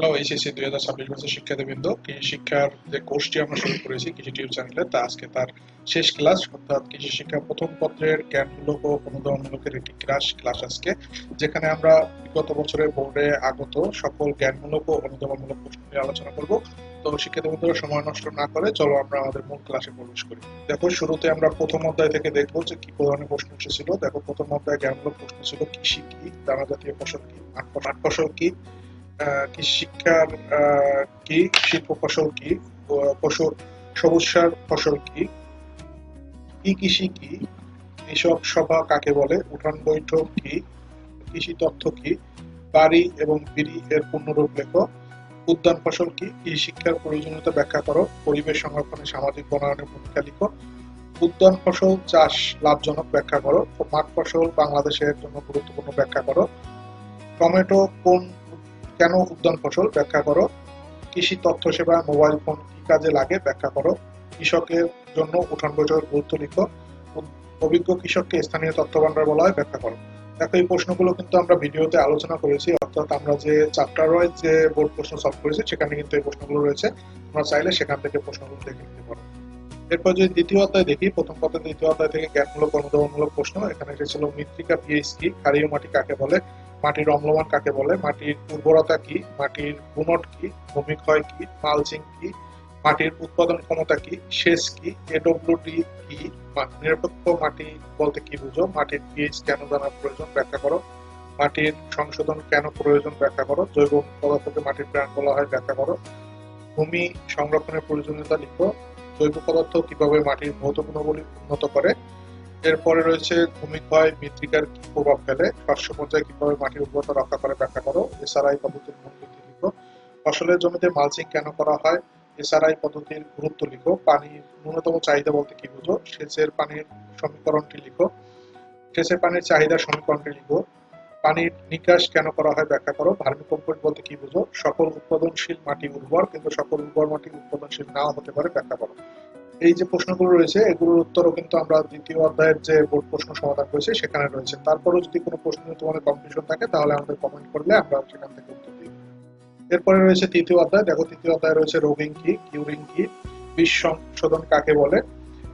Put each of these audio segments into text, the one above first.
Hello, HSC 2026 বছর শিক্ষার্থীবৃন্দ। কৃষি শিক্ষার যে কোর্সটি আমরা শুরু করেছি কৃষি টিউব চ্যানেলে, তা আজকে তার শেষ ক্লাস, অর্থাৎ কৃষি শিক্ষা প্রথম পত্রের জ্ঞানমূলক ও অনুধাবনমূলকের একটি ক্লাস আজকে, যেখানে আমরা বিগত বছরের বোর্ডে আগত সকল জ্ঞানমূলক ও অনুধাবনমূলক প্রশ্ন নিয়ে আলোচনা করব। তো শিক্ষার্থীবৃন্দরা সময় নষ্ট না করে চলো আমরা আমাদের মূল ক্লাসে প্রবেশ করি। দেখো, শুরুতে আমরা প্রথম অধ্যায় থেকে দেখবো যে কি ধরনের প্রশ্ন এসেছিল। দেখো, প্রথম অধ্যায় জ্ঞানমূলক প্রশ্ন ছিল কৃষি কি, দানা জাতীয় ফসল কি, মাঠ ফসল কি, কৃষি শিক্ষার কি, শিল্প ফসল কি, পশু সবুজ সার ফসল কি, কি কৃষি কি, কৃষক সভা কাকে বলে, উঠান বৈঠক কি, কৃষি তথ্য কি, বাড়ি এবং বিড়ি এর পূর্ণরূপ লেখো, উদ্যান ফসল কি, কৃষি শিক্ষার প্রয়োজনীয়তা ব্যাখ্যা করো, পরিবেশ সংরক্ষণে সামাজিক বনায়নের ভূমিকা লিখো, উদ্যান ফসল চাষ লাভজনক ব্যাখ্যা করো, মাঠ ফসল বাংলাদেশের জন্য গুরুত্বপূর্ণ ব্যাখ্যা করো, টমেটো কেন উদ্যান ফসল ব্যাখ্যা করো, কৃষি তথ্য সেবা মোবাইল ফোন কি কাজে লাগে ব্যাখ্যা করো, কৃষকের জন্য উঠান বৈঠকের গুরুত্ব লিখো, অভিজ্ঞ কৃষককে স্থানীয় তথ্য ভান্ডার বলা হয় ব্যাখ্যা করো। দেখো, এই প্রশ্নগুলো কিন্তু আমরা ভিডিওতে আলোচনা করেছি, অর্থাৎ আমরা যে চ্যাপ্টার ওয়াইজ যে বোর্ড প্রশ্ন সলভ করেছি সেখানে কিন্তু এই প্রশ্নগুলো রয়েছে। তোমরা চাইলে সেখান থেকে প্রশ্নগুলো দেখে নিতে পারো। এরপর যদি দ্বিতীয় অধ্যায় দেখি, প্রথম পত্রের দ্বিতীয় অধ্যায় থেকে জ্ঞানমূলক অনুধাবনমূলক প্রশ্ন। এখানে এসেছিল মৃত্তিকা পিএইচ কি, ক্ষারীয় মাটি কাকে বলে, মাটির অম্লমান কাকে বলে, মাটির উর্বরতা কি, মাটির গুণট কি, ভূমিক্ষয় কি, মালচিং কি, মাটির উৎপাদন ক্ষমতা কি, সেচ কি, এডব্লিউডি কি, নিরপেক্ষ মাটি বলতে কি বুঝো, মাটির পিএইচ কেন জানার প্রয়োজন ব্যাখ্যা করো, মাটির সংশোধন কেন প্রয়োজন ব্যাখ্যা করো, জৈব পদার্থকে মাটির প্রাণ বলা হয় ব্যাখ্যা করো, ভূমি সংরক্ষণের প্রয়োজনীয়তা লিখো, জৈব পদার্থ কিভাবে মাটির ভৌত গুণাবলী উন্নত করে। এরপরে রয়েছে ভূমিক্ষয় মৃত্তিকার কি প্রভাব ফেলে, শস্য পর্যায়ে কিভাবে মাটির উর্বরতা রক্ষা করে ব্যাখ্যা করো, এসআরআই পদ্ধতির মূলনীতি লিখো, ফসলের জমিতে মালচিং কেন করা হয়, এসআরআই পদ্ধতির গুরুত্ব লিখো, পানির ন্যূনতম চাহিদা বলতে কি বুঝো, সেচের পানির সমীকরণটি লিখো, সেচের পানির চাহিদা সমীকরণটি লিখো, পানির নিকাশ কেন করা হয় ব্যাখ্যা করো, ভার্মিকম্পোস্ট বলতে কি বুঝো, সকল উৎপাদনশীল মাটি উর্বর কিন্তু সকল উর্বর মাটি উৎপাদনশীল নাও হতে পারে ব্যাখ্যা করো। এই যে প্রশ্নগুলো রয়েছে এগুলোর উত্তরও কিন্তু আমরা দ্বিতীয় অধ্যায়ের যে বোর্ড প্রশ্ন সমাধান করেছি সেখানে রয়েছে। তারপরেও যদি কোনো প্রশ্ন নিয়ে তোমাদের কনফিউশন থাকে তাহলে আমাদের কমেন্ট করলে আমরা সেখান থেকে উত্তর দিই। এরপরে রয়েছে তৃতীয় অধ্যায়। দেখো, তৃতীয় অধ্যায় রয়েছে রোগিং কি, কিউরিং কি, বীজ সংশোধন কাকে বলে,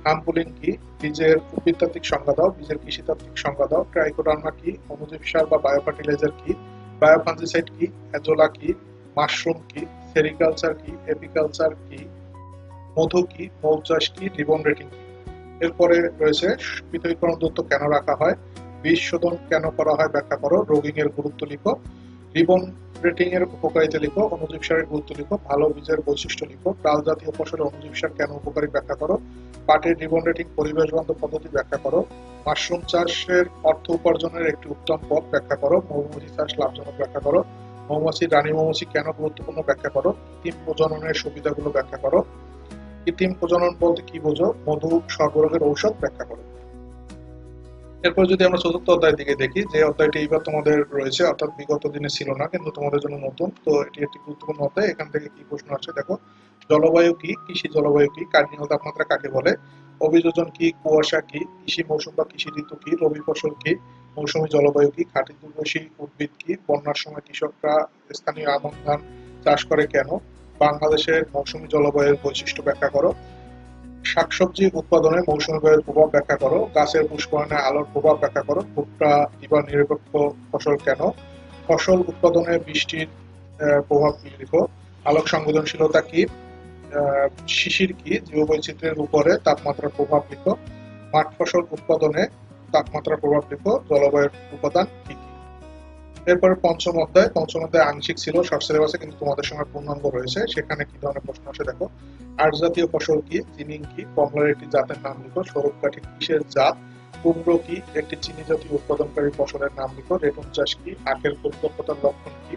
হামপুলিং কি, বীজের উদ্ভিদতাত্ত্বিক সংজ্ঞা দাও, বীজের কৃষিতাত্ত্বিক সংজ্ঞা দাও, ট্রাইকোডার্মা কি, অণুজীব সার বা বায়োফার্টিলাইজার কি, বায়োফাঞ্জিসাইড কি, অ্যাজোলা কি, মাশরুম কি, সেরিকালচার কি, এপিকালচার কি, মধু কি, মৌ চাষ কি, রিবন রেটিং কি। এরপরে রয়েছে পৃথকীকরণ দূরত্ব কেন রাখা হয়, বীজ শোধন কেন করা হয় ব্যাখ্যা করো, রোগিং এর গুরুত্ব লিখো, রিবন রেটিং এর উপকারিতা লিখো, অণুজীব সারের গুরুত্ব লিখো, ভালো বীজের বৈশিষ্ট্য লিখো, ডাল জাতীয় ফসলে অণুজীব সার কেন উপকারী ব্যাখ্যা করো, পাটের রিবন রেটিং পরিবেশ বান্ধব পদ্ধতি ব্যাখ্যা করো, মাশরুম চাষের অর্থ উপার্জনের একটি উত্তম পথ ব্যাখ্যা করো, মৌমাছি চাষ লাভজনক ব্যাখ্যা করো, মৌমাছি রানী মৌমাছি কেন গুরুত্বপূর্ণ ব্যাখ্যা করো, কৃত্রিম প্রজননের সুবিধাগুলো ব্যাখ্যা করো, কৃত্রিম প্রজনন বলতে কি বোঝো, মধু সর্বরোগের ঔষধ ব্যাখ্যা করো। এরপর যদি আমরা চতুর্থ অধ্যায়ের দিকে দেখি, যে অধ্যায়টি এইবার তোমাদের রয়েছে, অর্থাৎ বিগত দিনে ছিল না কিন্তু তোমাদের জন্য নতুন, তো এটি একটি গুরুত্বপূর্ণ অধ্যায়। এখান থেকে কি প্রশ্ন আছে দেখো, জলবায়ু কি, কৃষি জলবায়ু কি, কার্যনীয় তাপমাত্রা কাকে বলে, অভিযোজন কি, কুয়াশা কি, কৃষি মৌসুম বা কৃষি ঋতু কি, রবি ফসল কি, মৌসুমী জলবায়ু কি, খাঁটি দুর্বশী উদ্ভিদ কি, বন্যার সময় কৃষকরা স্থানীয় আমন ধান চাষ করে কেন, বাংলাদেশের মৌসুমী জলবায়ুর বৈশিষ্ট্য ব্যাখ্যা করো, শাকসবজি উৎপাদনে মৌসুমী বায়ুর প্রভাব ব্যাখ্যা করো, গাছের পুষ্পায়নে আলোর প্রভাব ব্যাখ্যা করো, ভুট্টা দিবা নিরপেক্ষ ফসল কেন, ফসল উৎপাদনে বৃষ্টির প্রভাব লিখো, আলোক সংবেদনশীলতা কি, শিশির কি, জীববৈচিত্র্যের উপরে তাপমাত্রার প্রভাব লিখো, মাঠ ফসল উৎপাদনে তাপমাত্রার প্রভাব লিখো, জলবায়ুর উপাদান কি কি। এরপরে পঞ্চম অধ্যায় আংশিক ছিল, শর্ট সিলেবাসে কিন্তু তোমাদের সময় পূর্ণাঙ্গ রয়েছে। সেখানে কি ধরনের প্রশ্ন আসে দেখো, আট জাতীয় ফসল কি, চিনিং কি, কমলার একটি জাতের নাম লিখো, সরুপকাঠি কিসের জাত, কুমড়ো কি, একটি চিনি জাতীয় উৎপাদনকারী ফসলের নাম লিখো, রেটুন চাষ কি, আখের পরিপক্বতার লক্ষণ কি,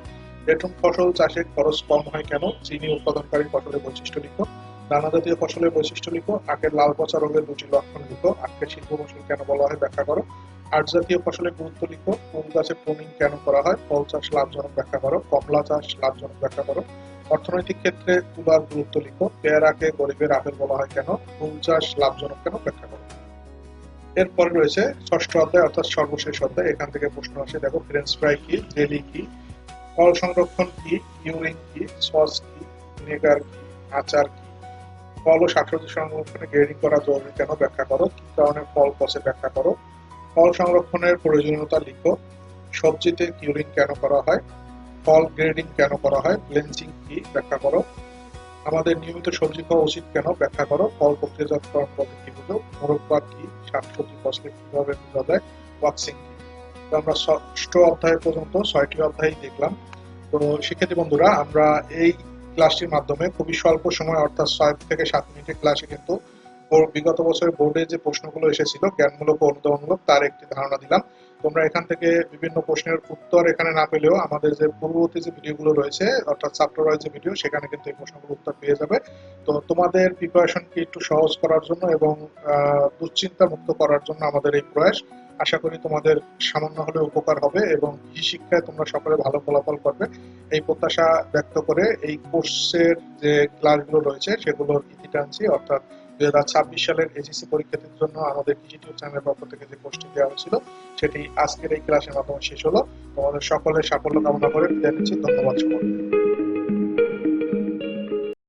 রেটুন ফসল চাষে খরচ কম হয় কেন, চিনি উৎপাদনকারী ফসলের বৈশিষ্ট্য লিখো, দানা জাতীয় ফসলের বৈশিষ্ট্য লিখো, আখের লাল পচা রোগের দুটি লক্ষণ লিখো, আখকে শিল্প ফসল কেন বলা হয় ব্যাখ্যা করো, আট জাতীয় ফসলের গুরুত্ব লিখো, ফুল গাছে প্রুনিং কেন করা হয়, ফল চাষ লাভজনক ব্যাখ্যা করো, কমলা চাষ লাভজনক ব্যাখ্যা করো, অর্থনৈতিক ক্ষেত্রে তুলার গুরুত্ব লিখো, পেয়ারাকে গরিবের আপেল বলা হয় কেন, ফুল চাষ লাভজনক কেন ব্যাখ্যা করো। এরপরে রয়েছে ষষ্ঠ অধ্যায়, অর্থাৎ সর্বশেষ অধ্যায়। এখান থেকে প্রশ্ন আসে দেখো, ফ্রেঞ্চ ফ্রাই কি, জেলি কি, ফল সংরক্ষণ কি, কিউরিং কি, সস কি, ভিনেগার কি, আচার কি, ফল ও শাকসবজি সংরক্ষণে গ্রেডিং করা জরুরি কেন ব্যাখ্যা করো, কি কারণে ফল পচে ব্যাখ্যা করো, ফল সংরক্ষণের প্রয়োজনীয়তা লিখো, সবজিতে কিউরিং কেন করা হয়, ফল গ্রেডিং কেন করা হয়, ব্লেন্সিং কি ব্যাখ্যা করো, আমাদের নিয়মিত সবজি খাওয়া উচিত কেন ব্যাখ্যা করো, ফল প্রক্রিয়াজাতকরণ পদ্ধতি বুঝো, মোরব্বা কি, শাকসবজি পচলে কিভাবে বোঝা যায়, ওয়াক্সিং কি। তো আমরা ষষ্ঠ অধ্যায় পর্যন্ত 6টি অধ্যায় দেখলাম। তো শিক্ষার্থী বন্ধুরা, আমরা এই ক্লাসটির মাধ্যমে খুবই স্বল্প সময় অর্থাৎ 6 থেকে 7 মিনিটের ক্লাসে কিন্তু বিগত বছরের বোর্ডে যে প্রশ্নগুলো এসেছিল জ্ঞানমূলক ও অনুধাবনমূলক তার একটি ধারণা দিলাম। তোমরা এখান থেকে বিভিন্ন প্রশ্নের উত্তর এখানে না পেলেও আমাদের যে পূর্ববর্তী যে ভিডিওগুলো রয়েছে অর্থাৎ চ্যাপ্টার ওয়াইজ যে ভিডিও সেখানে কিন্তু এই প্রশ্নগুলোর উত্তর পেয়ে যাবে। তো তোমাদের প্রিপারেশনকে একটু সহজ করার জন্য এবং দুশ্চিন্তা মুক্ত করার জন্য আমাদের এই প্রয়াস। আশা করি তোমাদের সামান্য হলেও উপকার হবে এবং কৃষি শিক্ষায় তোমরা সকলে ভালো ফলাফল করবে এই প্রত্যাশা ব্যক্ত করে এই কোর্সের যে ক্লাসগুলো রয়েছে সেগুলোর ইতি টানছি। অর্থাৎ 2026 সালের এইচএসসি পরীক্ষার্থীর জন্য আমাদের কৃষি টিউব চ্যানেলের পক্ষ থেকে যে কোর্সটি দেওয়া হয়েছিল সেটি আজকের এই ক্লাসের মাধ্যমে শেষ হলো। তোমাদের সকলের সাফল্য কামনা করে বিদায় নিচ্ছি। ধন্যবাদ সকলকে।